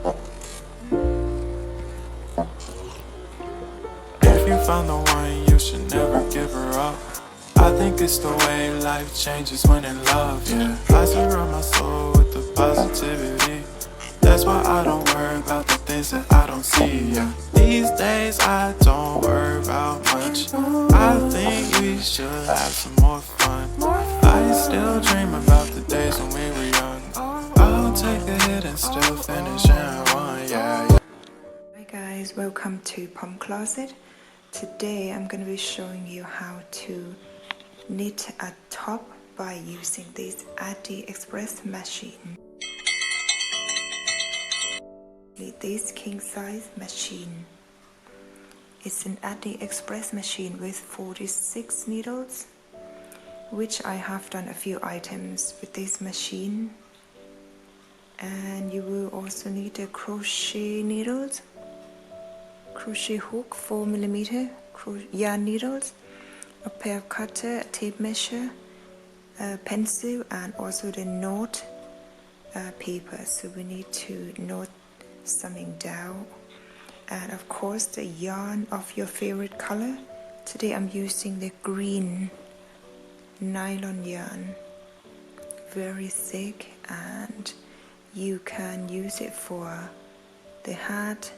If you found the one, you should never give her up. I think it's the way life changes when in love, yeah. I surround my soul with the positivity. That's why I don't worry about the things that I don't see, yeah. These days I don't worry about much. I think we should have some more fun. I still dream about the days when we were young. I'll take a hit and still finish in one, yeah. Hi guys, welcome to Pom Closet. Today I'm going to be showing you how to knit a top by using this AliExpress machine. This king size machine. It's an AliExpress machine with 46 needles, which I have done a few items with this machine. And you will also need a crochet needles, crochet hook 4mm, yarn needles, a pair of cutter, a tape measure, a pencil, and also the knot paper. So we need to knot something down, and of course the yarn of your favorite color. Today I'm using the green nylon yarn, very thick, and you can use it for the hat,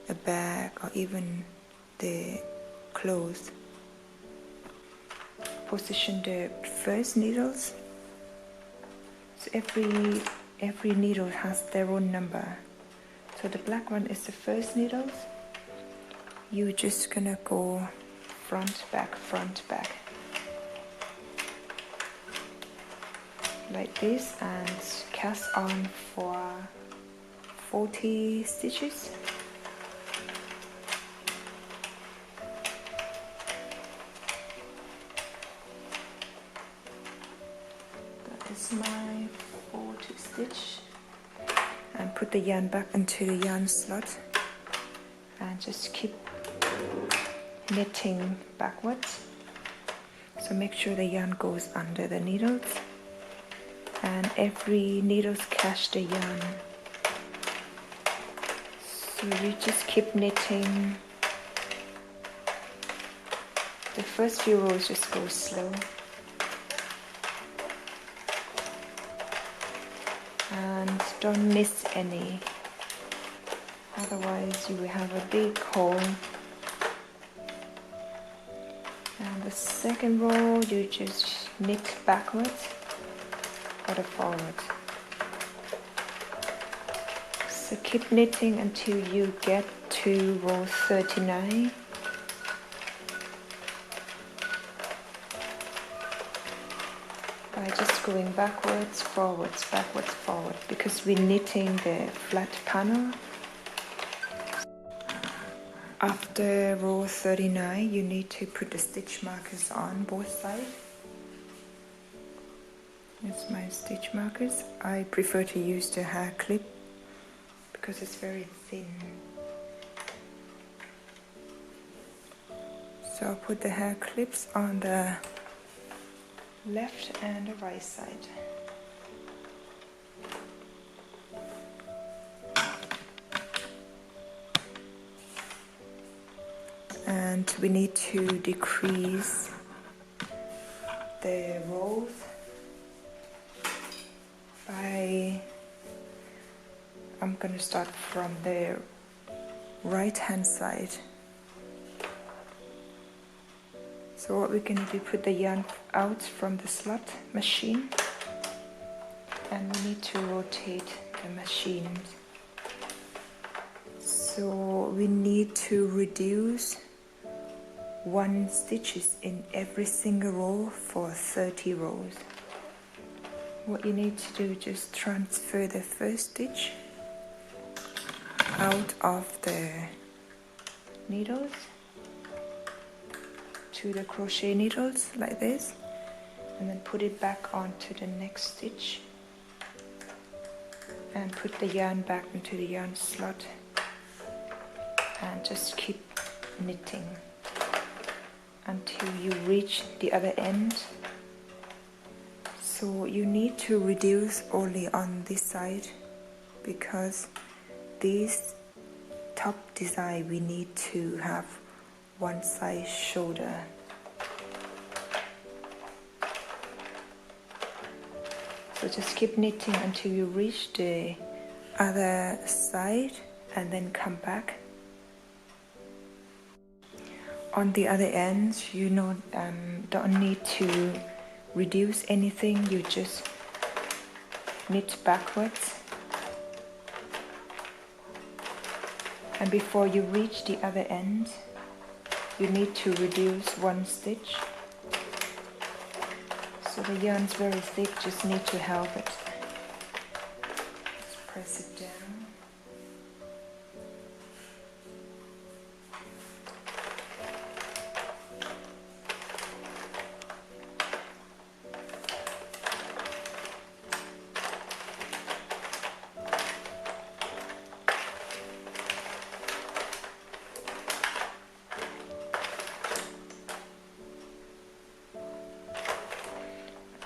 a bag, or even the clothes. Position the first needles. So every needle has their own number. So the black one is the first needles. You're just gonna go front, back, like this, and cast on for 40 stitches. That is my 40 stitch. And put the yarn back into the yarn slot and just keep knitting backwards. So make sure the yarn goes under the needles, and every needles catch the yarn. So you just keep knitting. The first few rows just go slow. And don't miss any, otherwise you will have a big hole. And the second row you just knit backwards or forward. So keep knitting until you get to row 39. By just going backwards, forwards, forward, because we're knitting the flat panel. After row 39, you need to put the stitch markers on both sides. That's my stitch markers. I prefer to use the hair clip because it's very thin. So I'll put the hair clips on the left and the right side. And we need to decrease the rows by, I'm going to start from the right hand side. So what we're going to do, put the yarn out from the slot machine, and we need to rotate the machine. So we need to reduce 1 stitches in every single row for 30 rows. What you need to do, just transfer the first stitch out of the needles to the crochet needles like this, and then put it back onto the next stitch and put the yarn back into the yarn slot, and just keep knitting until you reach the other end. So you need to reduce only on this side because this top design we need to have one size shoulder. So just keep knitting until you reach the other side and then come back. On the other end, you know, don't need to reduce anything, you just knit backwards. And before you reach the other end, you need to reduce one stitch. So the yarn's very thick, just need to help it. Just press it down.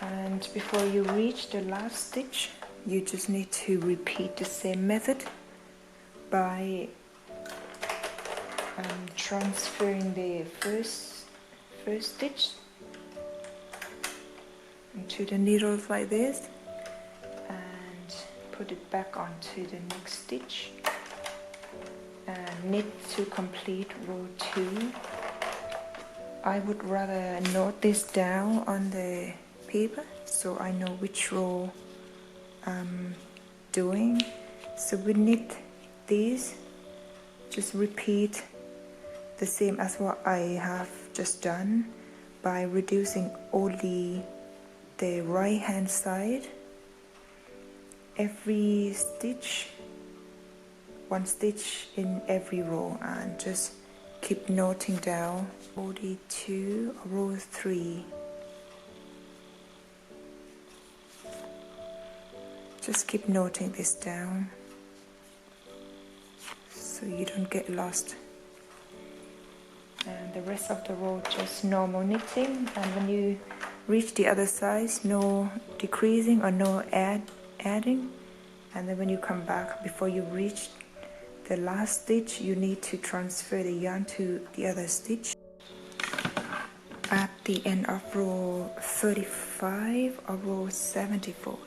And before you reach the last stitch, you just need to repeat the same method by transferring the first stitch into the needles like this and put it back onto the next stitch and knit to complete row 2. I would rather note this down on the paper so I know which row I'm doing. So we knit these, just repeat the same as what I have just done by reducing only the right hand side. Every stitch, one stitch in every row, and just keep noting down 42 row 3. Just keep noting this down so you don't get lost. And the rest of the row just normal knitting, and when you reach the other side, no decreasing or no adding. And then when you come back, before you reach the last stitch, you need to transfer the yarn to the other stitch. At the end of row 35 or row 74.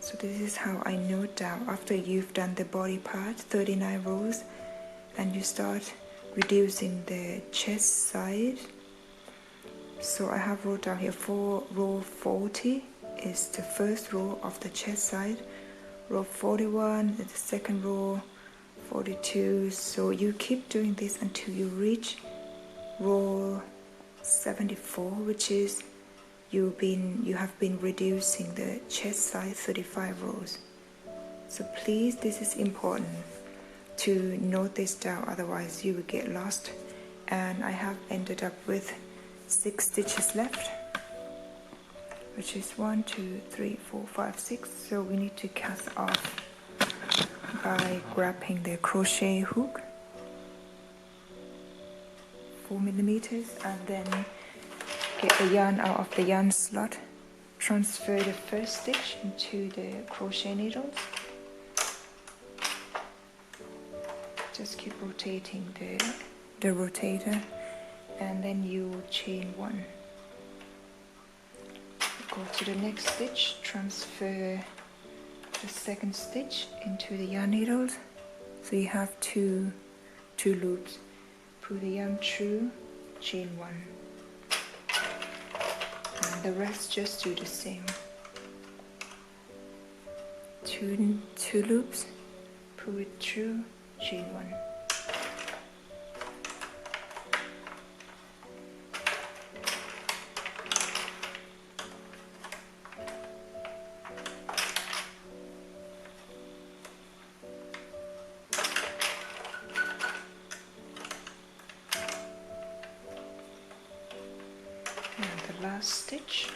So this is how I note down after you've done the body part, 39 rows, and you start reducing the chest side. So I have wrote down here for row 40 is the first row of the chest side, row 41 is the second row, 42. So you keep doing this until you reach row 74, which is you have been reducing the chest side 35 rows. So please, this is important to note this down, otherwise you will get lost. And I have ended up with 6 stitches left, which is 1, 2, 3, 4, 5, 6. So we need to cast off by grabbing the crochet hook, 4 millimeters, and then get the yarn out of the yarn slot, transfer the first stitch into the crochet needles, just keep rotating the rotator, and then you chain 1. Go to the next stitch, transfer the second stitch into the yarn needles, so you have two loops. Pull the yarn through, chain 1. And the rest just do the same. Two loops, pull it through, chain 1. Last stitch,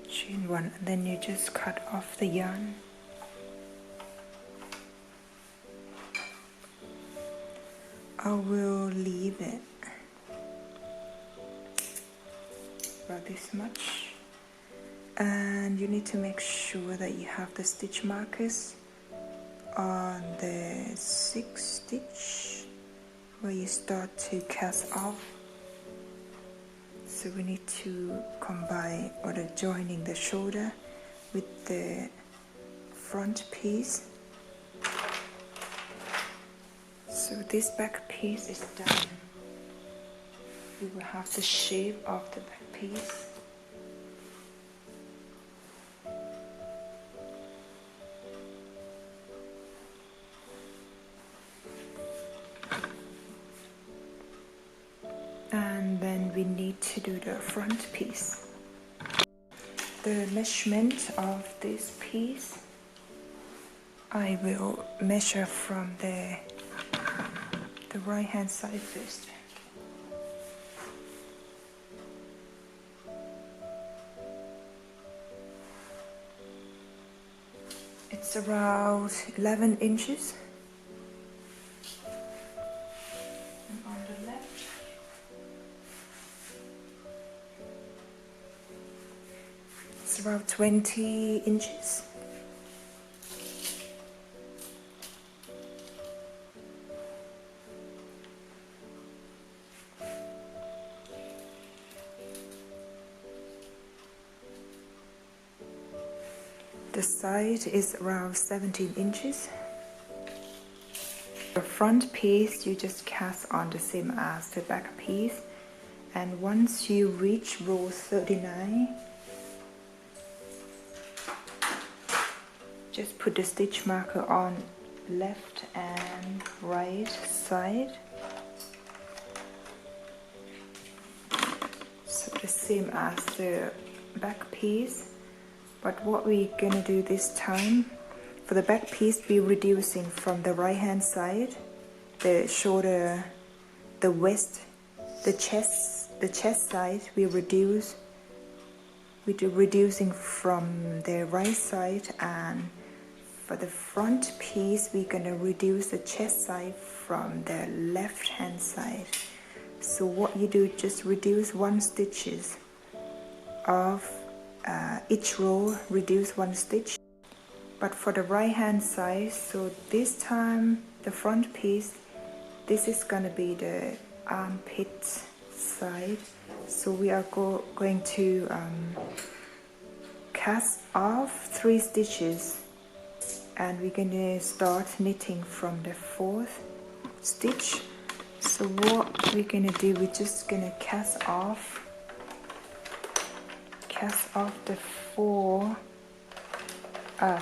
chain 1, and then you just cut off the yarn. I will leave it about this much, and you need to make sure that you have the stitch markers on the 6th stitch where you start to cast off. So we need to combine or joining the shoulder with the front piece. So this back piece is done. We will have the shape of the back piece. And then we need to do the front piece. The measurement of this piece, I will measure from the right hand side first. It's around 11 inches. And on the left, it's around 20 inches. The side is around 17 inches. The front piece you just cast on the same as the back piece, and once you reach row 39, just put the stitch marker on left and right side. So the same as the back piece. But what we're gonna do this time, for the back piece, we're reducing from the right hand side, the shoulder, the waist, the chest side. We're reducing from the right side, and for the front piece, we're gonna reduce the chest side from the left hand side. So what you do, just reduce 1 stitches of each row, reduce 1 stitch. But for the right hand side, so this time the front piece, this is gonna be the armpit side. So we are going to cast off 3 stitches, and we're gonna start knitting from the 4th stitch. So what we're gonna do, we're just gonna cast off the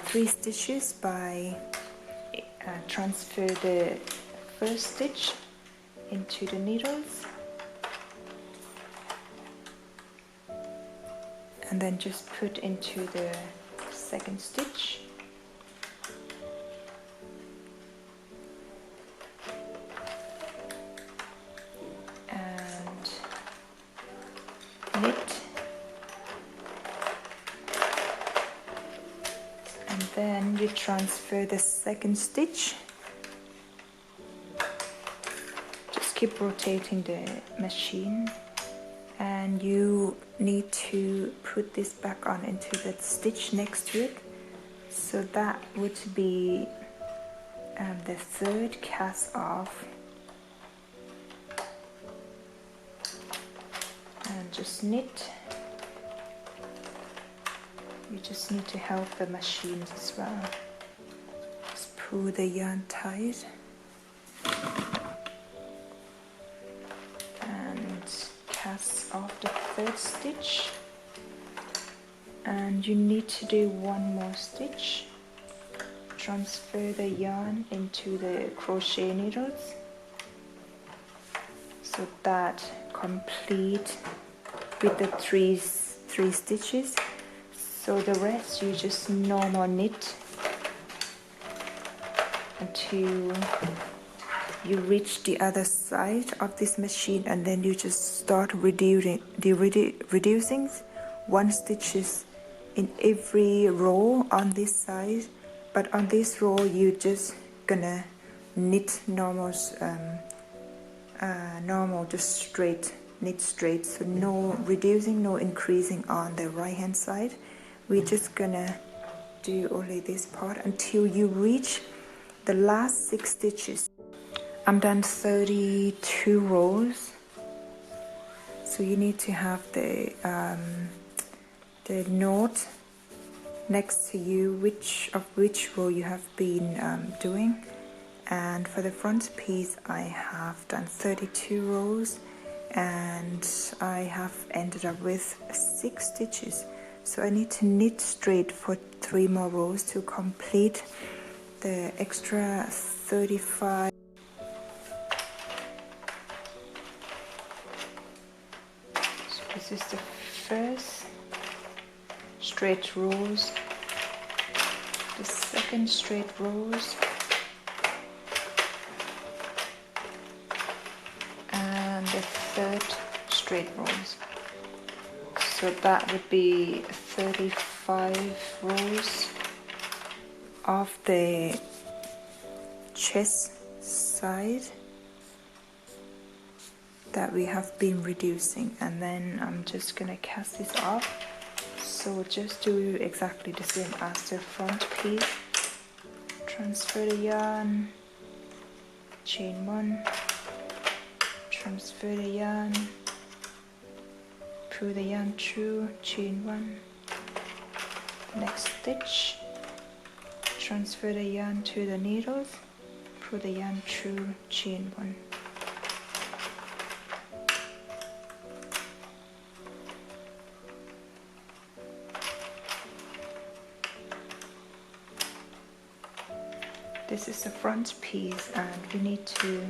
3 stitches by transfer the first stitch into the needles, and then just put into the 2nd stitch. And knit. And then you transfer the 2nd stitch. Just keep rotating the machine, and you need to put this back on into the stitch next to it. So that would be the 3rd cast off, and just knit. You just need to help the machines as well. Just pull the yarn tight and cast off the 3rd stitch, and you need to do 1 more stitch. Transfer the yarn into the crochet needles, so that complete with the three stitches. So the rest you just normal knit until you reach the other side of this machine, and then you just start reducing 1 stitches in every row on this side. But on this row you just gonna knit normal, just straight, knit straight. So no reducing, no increasing on the right hand side. we're just gonna do only this part until you reach the last 6 stitches. I'm done 32 rows, so you need to have the knot next to you, which row you have been doing. And for the front piece, I have done 32 rows and I have ended up with 6 stitches. So I need to knit straight for 3 more rows to complete the extra 35. So this is the first straight rows, the second straight rows, and the third straight rows. So that would be 35 rows of the chest side that we have been reducing, and then I'm just gonna cast this off. So just do exactly the same as the front piece. Transfer the yarn, chain 1, transfer the yarn, pull the yarn through, chain 1, next stitch, transfer the yarn to the needles, pull the yarn through, chain 1. This is the front piece, and we need to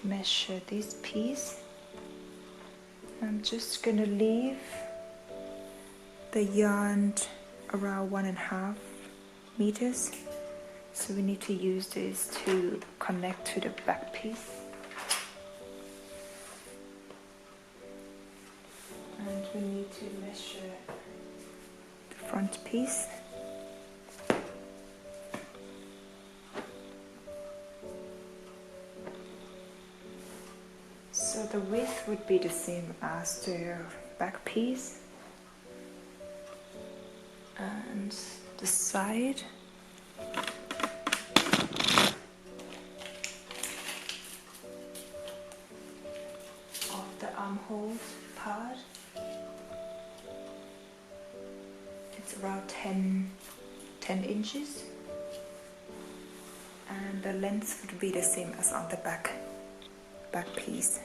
measure this piece. I'm just gonna leave the yarn around 1.5 meters. So we need to use this to connect to the back piece. And we need to measure the front piece. So the width would be the same as the back piece, and the side of the armhole part, it's around 10 inches, and the length would be the same as on the back piece.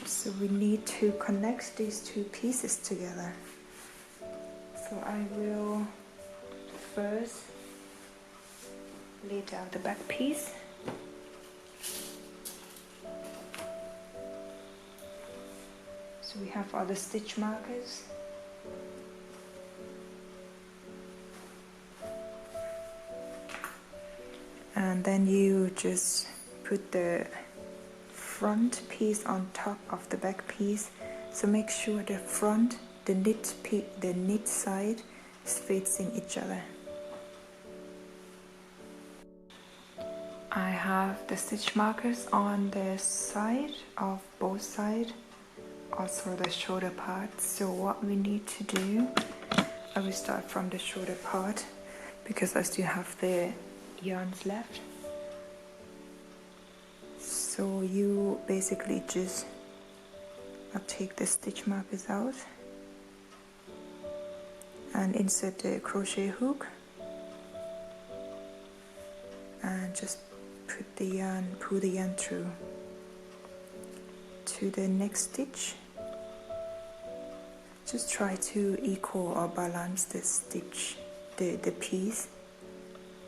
So we need to connect these 2 pieces together. So I will first lay down the back piece. So we have all the stitch markers. And then you just put the front piece on top of the back piece. So make sure the front, the knit side is facing each other. I have the stitch markers on the side of both sides, also the shoulder part. So what we need to do, I will start from the shoulder part because I still have the yarns left. So you basically just take the stitch markers out and insert the crochet hook and just put the yarn, pull the yarn through to the next stitch. Just try to equal or balance the stitch, the piece.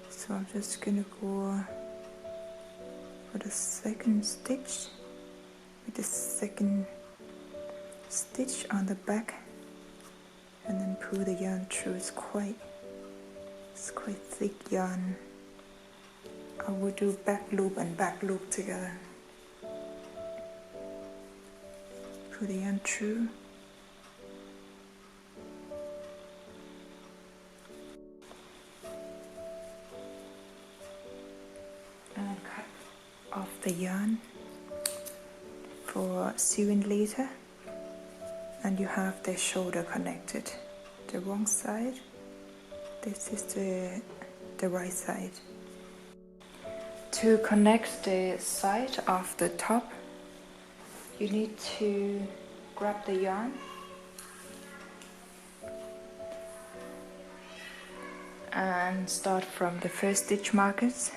So I'm just gonna go for the second stitch with the second stitch on the back, and then pull the yarn through. It's quite thick yarn. I will do back loop and back loop together. Pull the yarn through. And cut off the yarn for sewing later. and you have the shoulder connected. The wrong side, this is the right side. To connect the side of the top, you need to grab the yarn and start from the first stitch markers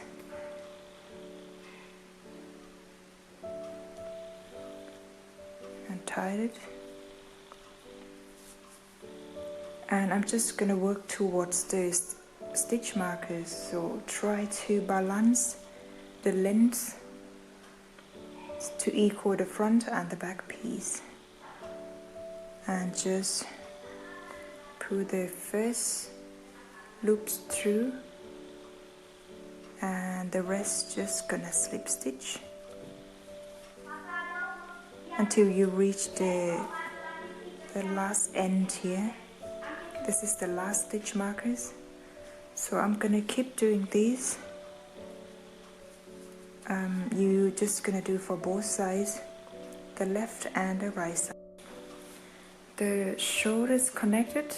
and tie it. And I'm just gonna work towards the stitch markers, so try to balance the length to equal the front and the back piece, and just pull the first loops through, and the rest just gonna slip stitch until you reach the last end here. This is the last stitch markers, so I'm gonna keep doing these. You just gonna do for both sides, the left and the right side. The shoulders connected,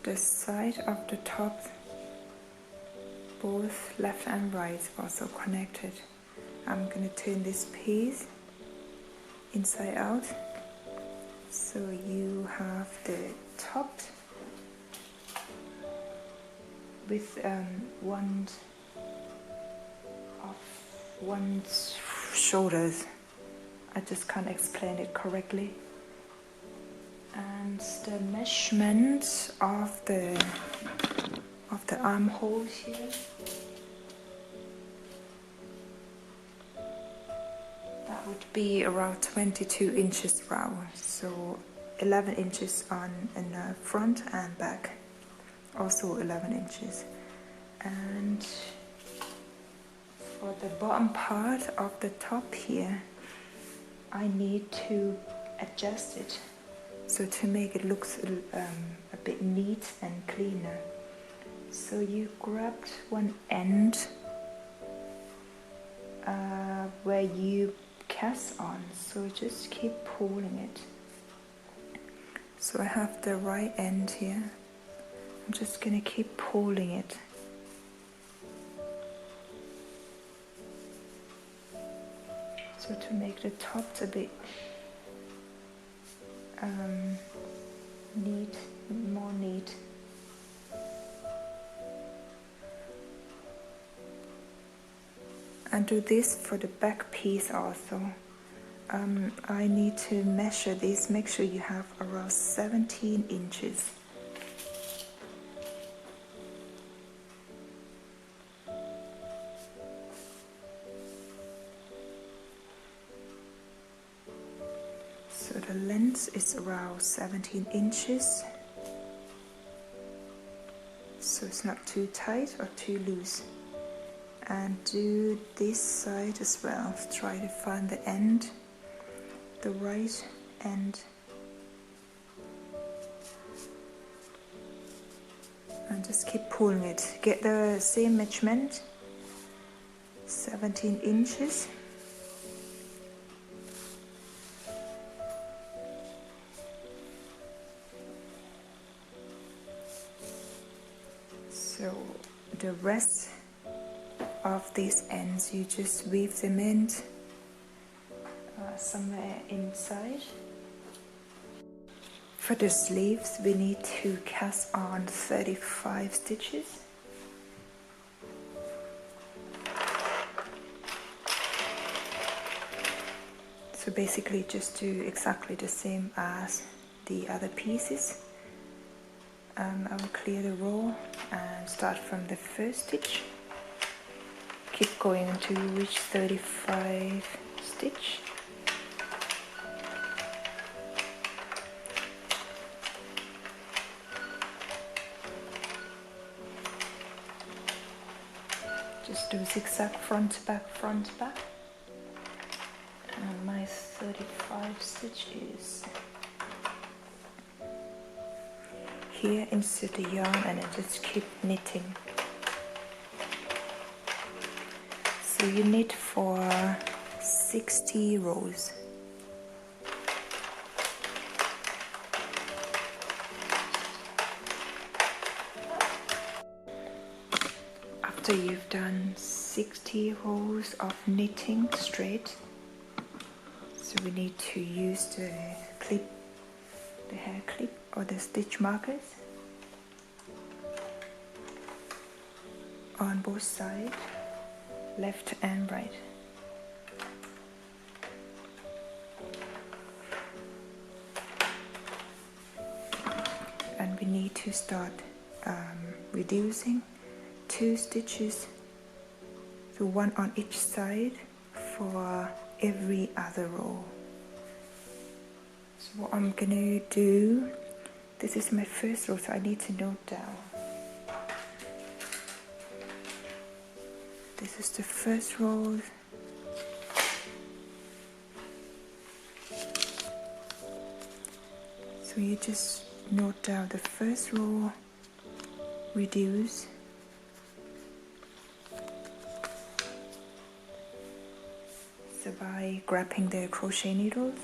the side of the top, both left and right also connected. I'm gonna turn this piece inside out, so you have the top with one's shoulders. I just can't explain it correctly. And the measurement of the armholes here, that would be around 22 inches round, so 11 inches on in the front and back, also 11 inches. And for the bottom part of the top here, I need to adjust it, so to make it look a bit neat and cleaner. So you grabbed one end where you cast on, so just keep pulling it. So I have the right end here, I'm just gonna keep pulling it. So to make the top a bit neat, more neat. And do this for the back piece also. I need to measure this, make sure you have around 17 inches. So the length is around 17 inches, so it's not too tight or too loose. And do this side as well, try to find the end, the right end, and just keep pulling it. Get the same measurement, 17 inches. So the rest of these ends, you just weave them in somewhere inside. For the sleeves, we need to cast on 35 stitches. So basically just do exactly the same as the other pieces. I will clear the row and start from the first stitch. Keep going until you reach 35 stitch. Just do zigzag front, back, front, back. And my 35 stitch is here, insert the yarn and then just keep knitting. So you knit for 60 rows. after you've done 60 rows of knitting straight, so we need to use the clip, the hair clip or the stitch markers on both sides, left and right. And we need to start reducing 2 stitches, so 1 on each side for every other row. So what I'm gonna do, this is my first row, so I need to note down. This is the first row. So you just note down the first row, reduce, so by grabbing the crochet needles,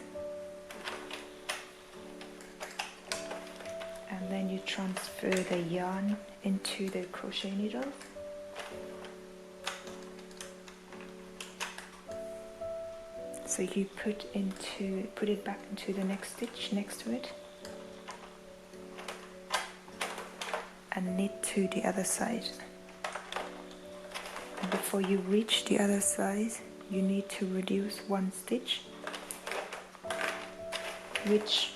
and then you transfer the yarn into the crochet needles. So you put it back into the next stitch next to it, and knit to the other side. And before you reach the other side, you need to reduce 1 stitch, which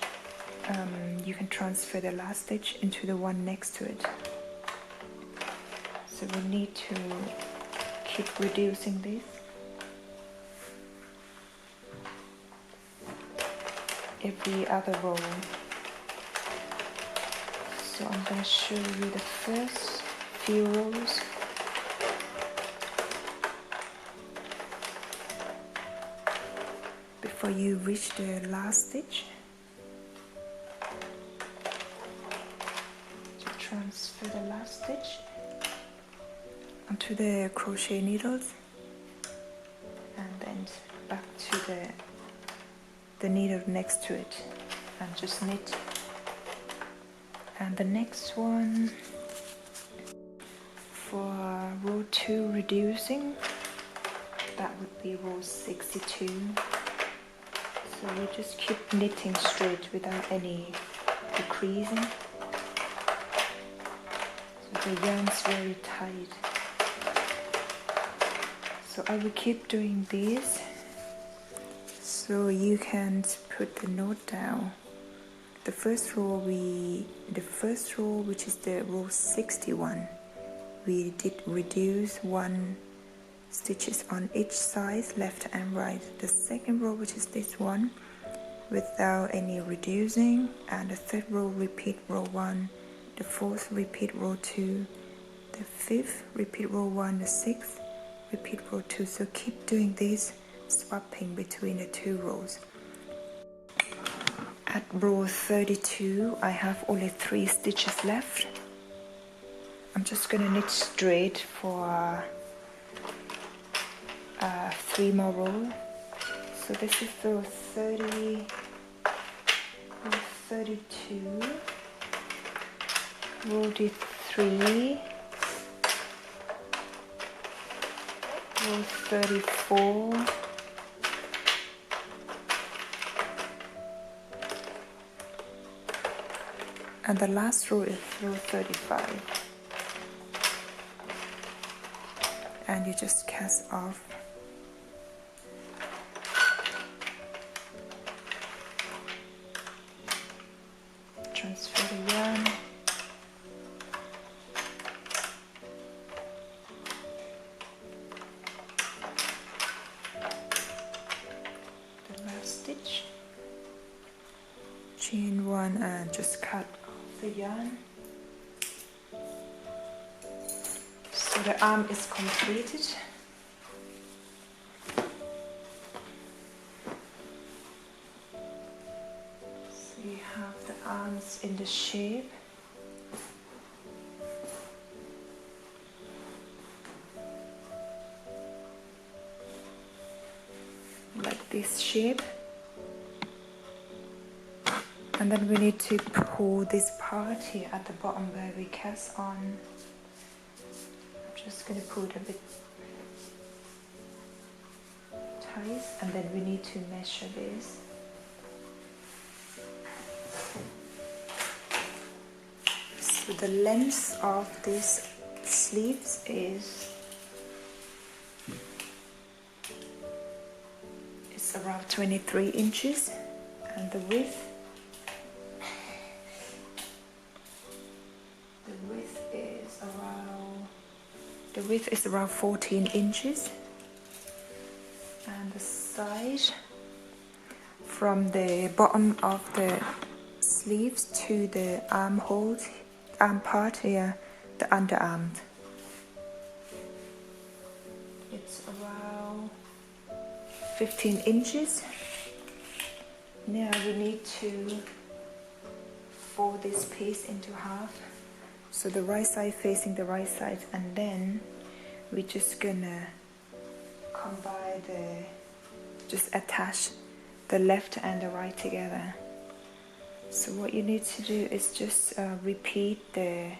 you can transfer the last stitch into the one next to it. So we need to keep reducing this every other row. So I'm going to show you the first few rows. Before you reach the last stitch, to transfer the last stitch onto the crochet needles, and then back to the needle next to it, and just knit. And the next one, for row 2 reducing, that would be row 62. So you just keep knitting straight without any decreasing. So the yarn's very tight. So I will keep doing this, so you can put the note down. The first row, which is the row 61, we did reduce 1 stitches on each side, left and right. The second row, which is this one, without any reducing, and the third row repeat row 1, the fourth repeat row 2, the fifth repeat row 1, the sixth repeat row 2. So keep doing this, swapping between the 2 rows. At row 32, I have only 3 stitches left. I'm just going to knit straight for 3 more rows. So this is row 30, row 32, row 3, row 34, and the last row is row 35. And you just cast off. Transfer the yarn. The last stitch. Chain 1 and just cut the yarn. So the arm is completed. So you have the arms in the shape. Like this shape. And then we need to pull this part here at the bottom where we cast on. I'm just gonna pull it a bit tight, and then we need to measure this. So the length of these sleeves is around 23 inches, and the width is around 14 inches, and the side from the bottom of the sleeves to the arm part here, the underarm, it's around 15 inches. Now we need to fold this piece into half, so the right side facing the right side, and then we're just gonna combine just attach the left and the right together. So what you need to do is just repeat the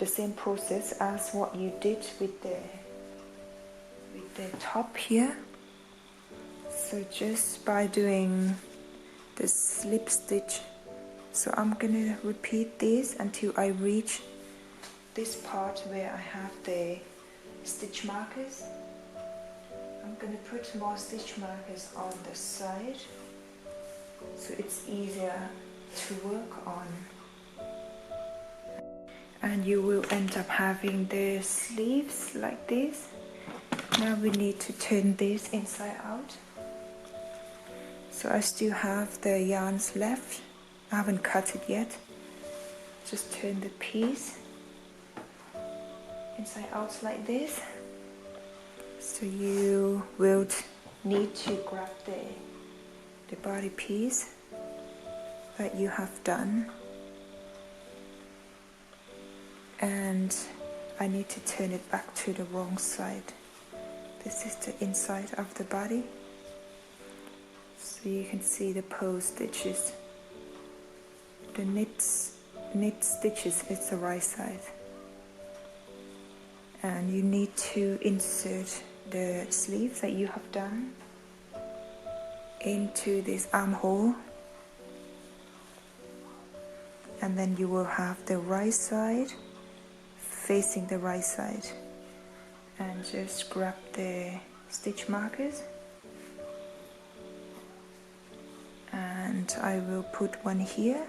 same process as what you did with the top here. So just by doing the slip stitch, so I'm gonna repeat this until I reach this part where I have the stitch markers. I'm gonna put more stitch markers on the side so it's easier to work on, and you will end up having the sleeves like this. Now we need to turn this inside out. So I still have the yarns left, I haven't cut it yet. Just turn the piece inside out like this. So you will need to grab the body piece that you have done, and I need to turn it back to the wrong side. This is the inside of the body, so you can see the pose stitches. The knit stitches is the right side, and you need to insert the sleeve that you have done into this armhole, and then you will have the right side facing the right side, and just grab the stitch markers, and I will put one here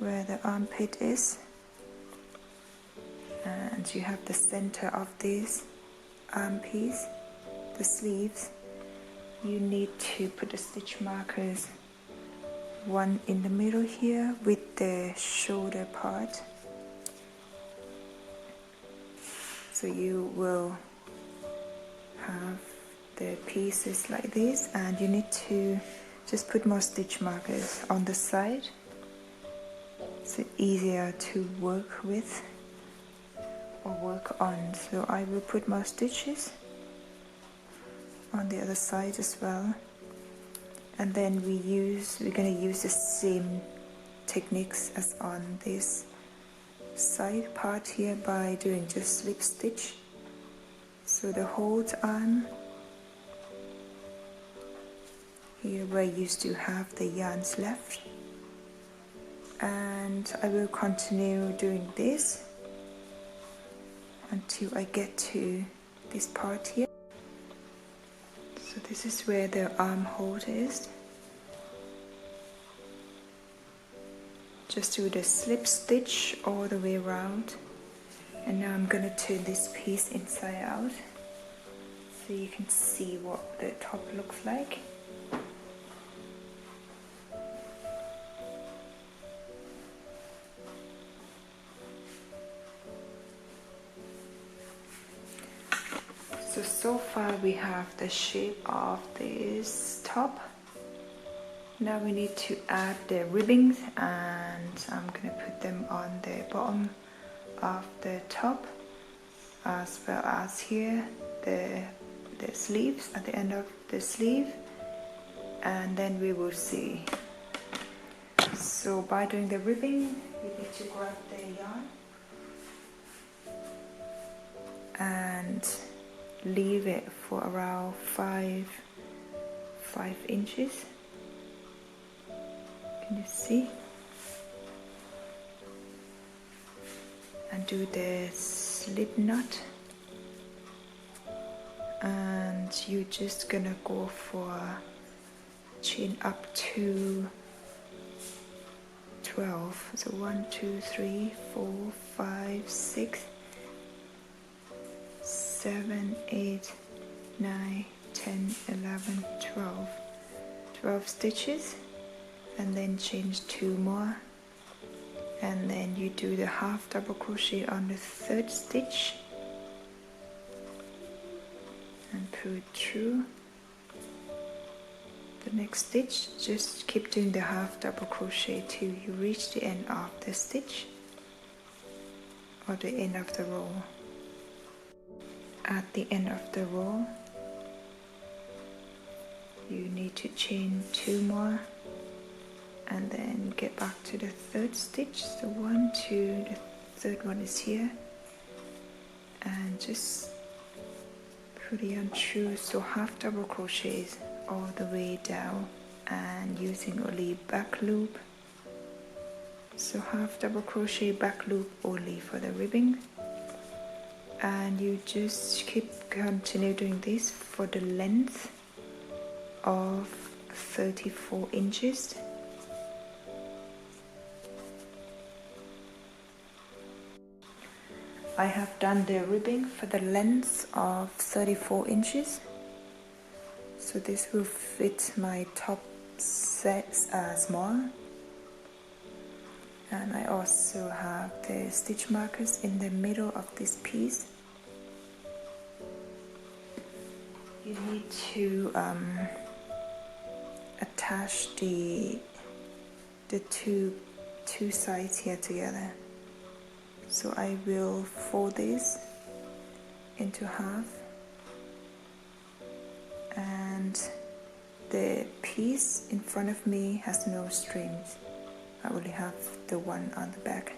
where the armpit is, and you have the center of this arm piece, the sleeves. You need to put the stitch markers, one in the middle here with the shoulder part. So you will have the pieces like this, and you need to just put more stitch markers on the side, so easier to work with or work on. So I will put more stitches on the other side as well, and then we're going to use the same techniques as on this side part here by doing just slip stitch. So the whole arm here where you still have the yarns left, and I will continue doing this until I get to this part here. So this is where the armhole is. Just do the slip stitch all the way around, and now I'm going to turn this piece inside out so you can see what the top looks like. So far we have the shape of this top. Now we need to add the ribbons, and I'm going to put them on the bottom of the top, as well as here the sleeves at the end of the sleeve, and then we will see. So by doing the ribbing, we need to grab the yarn, and leave it for around 5 inches. Can you see? And do the slip knot, and you're just gonna go for chain up to 12. So 1, 2, 3, 4, 5, 6, 7, 8, 9, 10, 11, 12 stitches, and then chain 2 more, and then you do the half double crochet on the 3rd stitch and pull it through the next stitch. Just keep doing the half double crochet till you reach the end of the stitch or the end of the row. At the end of the row, you need to chain 2 more and then get back to the 3rd stitch. So 1, 2, the 3rd one is here, and just put it on through. So half double crochets all the way down and using only back loop. So half double crochet back loop only for the ribbing, and you just continue doing this for the length of 34 inches. I have done the ribbing for the length of 34 inches. So this will fit my top set small. And I also have the stitch markers in the middle of this piece. You need to attach the two sides here together. So I will fold this into half, and the piece in front of me has no strings. I only have the one on the back.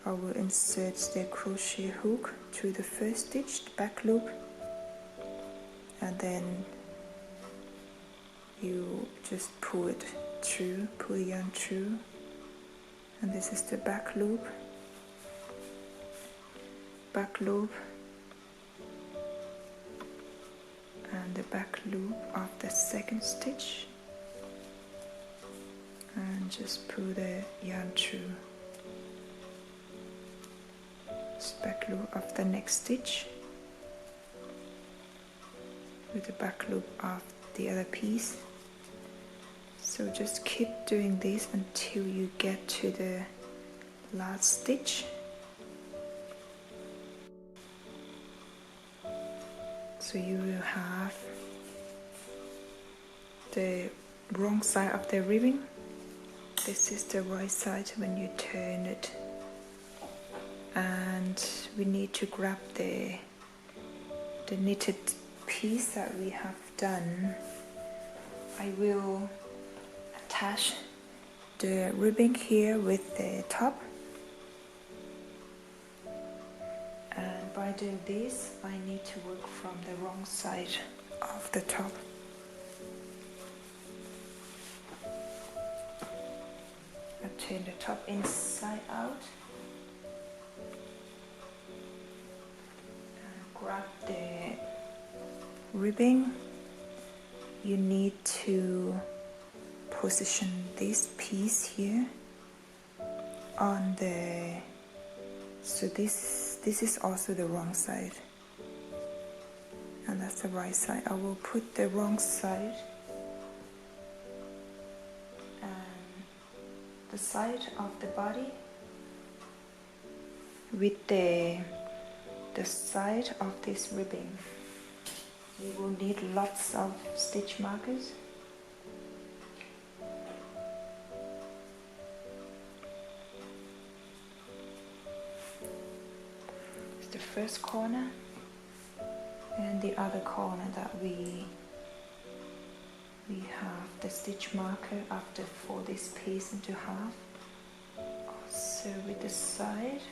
I will insert the crochet hook through the 1st stitch, the back loop, and then you just pull it through, pull the yarn through, and this is the back loop, and the back loop of the 2nd stitch, and just pull the yarn through. This back loop of the next stitch with the back loop of the other piece. So just keep doing this until you get to the last stitch. So you will have the wrong side of the ribbing. This is the right side when you turn it. And we need to grab the knitted piece that we have done. I will attach the ribbing here with the top. And by doing this, I need to work from the wrong side of the top. I turn the top inside out and grab the ribbing. You need to position this piece here on the, so this is also the wrong side, and that's the right side. I will put the wrong side and the side of the body with the side of this ribbing. You will need lots of stitch markers. It's the first corner, and the other corner that we have the stitch marker after fold this piece into half. Also with the side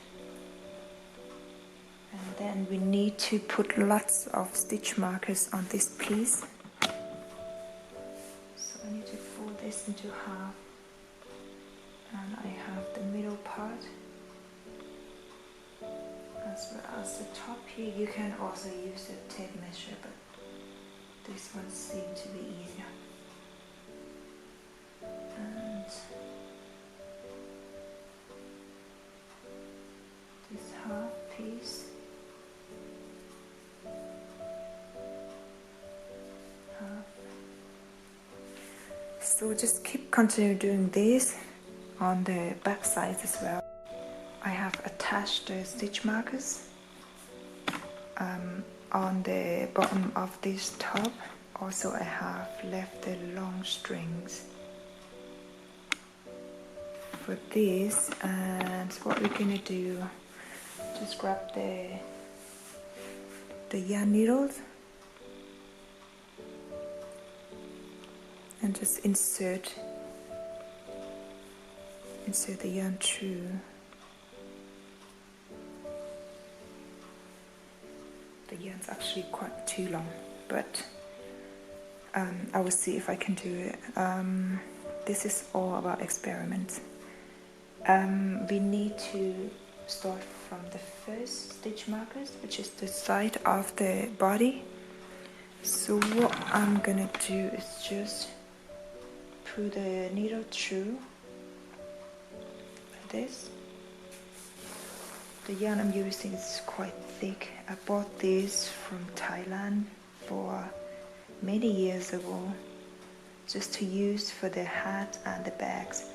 And then we need to put lots of stitch markers on this piece. So I need to fold this into half, and I have the middle part as well as the top here. You can also use a tape measure, but this one seemed to be easier. And this half piece, half. So just continue doing this on the back side as well. I have attached the stitch markers on the bottom of this top. Also I have left the long strings for this, and what we're gonna do, just grab the yarn needles and just insert the yarn through. The yarn's actually quite too long, but I will see if I can do it. This is all about experiments. We need to start from the first stitch markers, which is the side of the body. So what I'm gonna do is just put the needle through like this. The yarn I'm using is quite thick. I bought this from Thailand for many years ago, just to use for the hat and the bags.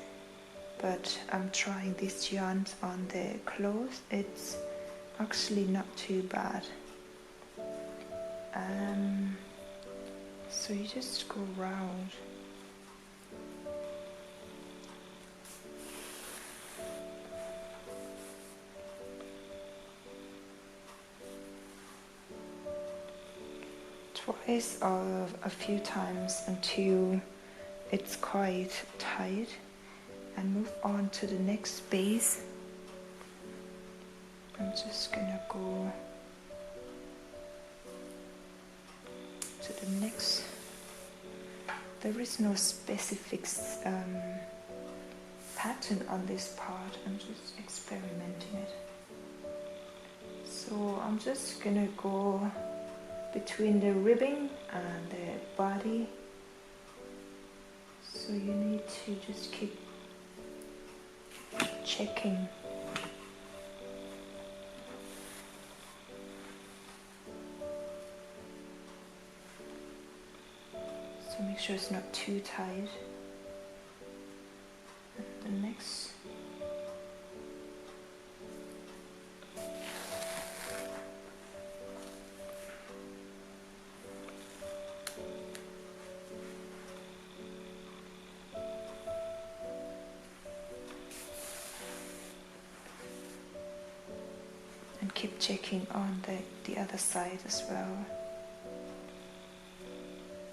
But I'm trying this yarn on the clothes. It's actually not too bad. So you just go round. Twice or a few times until it's quite tight, and move on to the next space. I'm just gonna go to the next. There is no specific pattern on this part. I'm just experimenting it. So I'm just gonna go between the ribbing and the body. So you need to just keep checking. So make sure it's not too tight. And the next. And keep checking on the other side as well,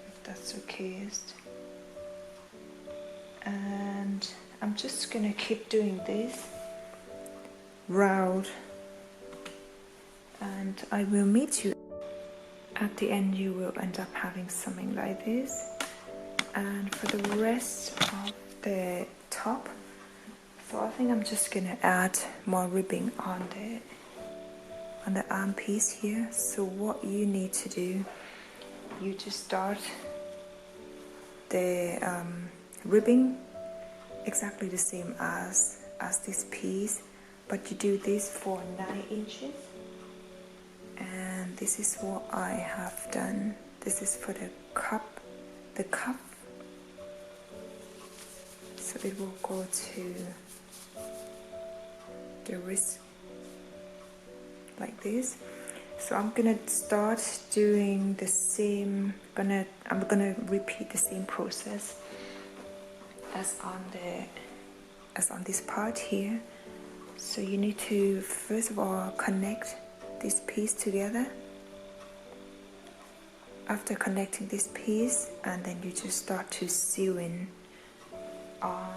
if that's okay. And I'm just gonna keep doing this round, and I will meet you at the end. You will end up having something like this. And for the rest of the top, so I think I'm just gonna add more ribbing on the arm piece here. So what you need to do, you just start the ribbing exactly the same as this piece, but you do this for 9 inches, and this is what I have done. This is for the cuff, so it will go to the wrist like this. So I'm gonna start doing the same. I'm gonna repeat the same process as on this part here. So you need to first of all connect this piece together. After connecting this piece, and then you just start to sew in on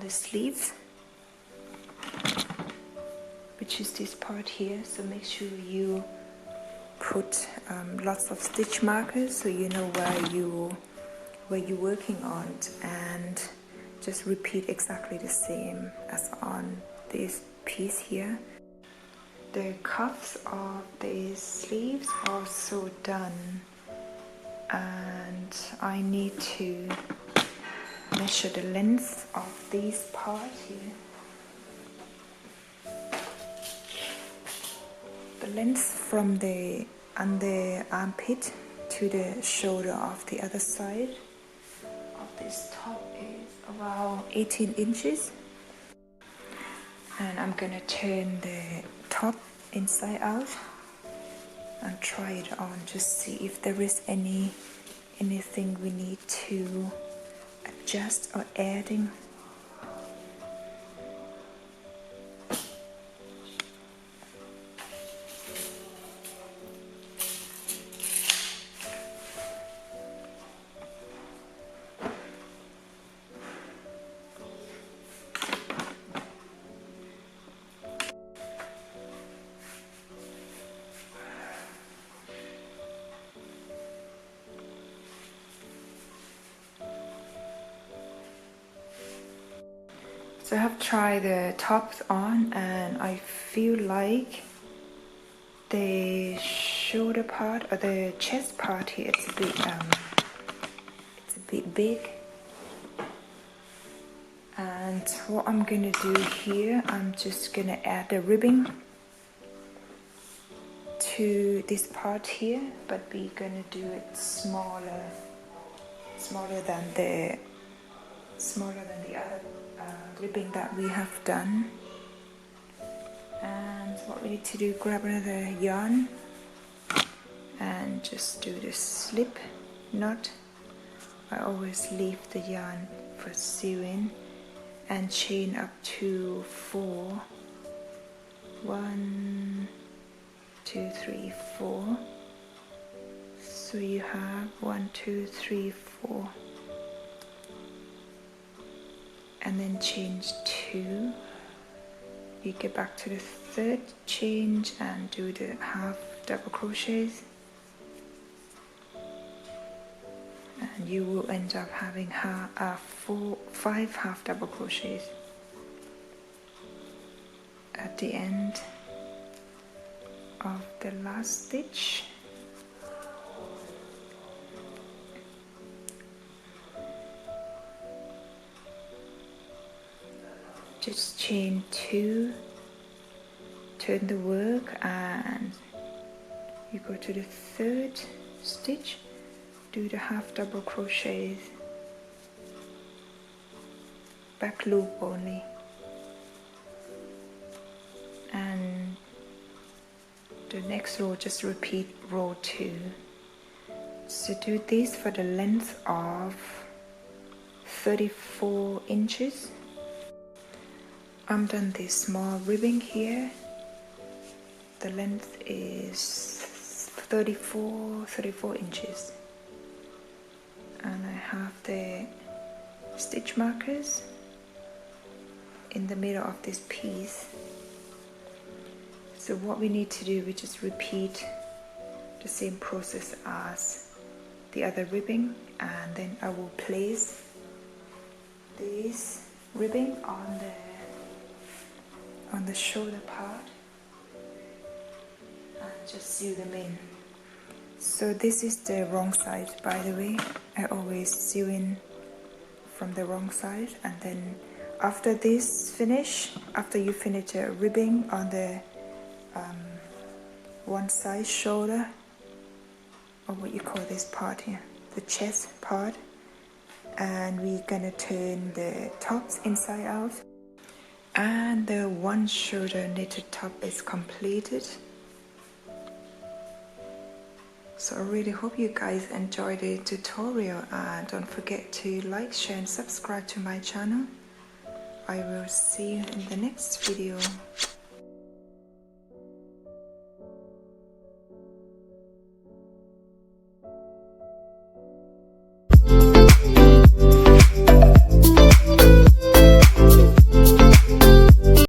the sleeves which is this part here. So make sure you put lots of stitch markers so you know where you're working on, and just repeat exactly the same as on this piece here. The cuffs of the sleeves are also done, and I need to measure the length of this part here. The length from the under armpit to the shoulder of the other side of this top is around 18 inches. And I'm gonna turn the top inside out and try it on, just see if there is anything we need to adjust or adding. So I have tried the tops on, and I feel like the shoulder part or the chest part here, it's a bit big. And what I'm gonna do here, I'm just gonna add the ribbing to this part here, but we're gonna do it smaller than the other ribbing that we have done. And what we need to do, grab another yarn and just do the slip knot. I always leave the yarn for sewing, and chain up to 4. 1, 2, 3, 4. So you have 1, 2, 3, 4. And then change 2. You get back to the third change and do the half double crochets, and you will end up having 5 half double crochets at the end of the last stitch. Just chain 2, turn the work, and you go to the third stitch, do the half double crochets, back loop only, and the next row just repeat row 2. So do this for the length of 34 inches. I'm done this small ribbing here. The length is 34 inches. And I have the stitch markers in the middle of this piece. So what we need to do, we just repeat the same process as the other ribbing, and then I will place this ribbing on the shoulder part and just sew them in. So this is the wrong side, by the way. I always sew in from the wrong side, and then after this finish, after you finish the ribbing on the one side shoulder, or what you call this part here, the chest part, and we're gonna turn the tops inside out, and the one shoulder knitted top is completed. So I really hope you guys enjoyed the tutorial, and don't forget to like, share and subscribe to my channel. I will see you in the next video.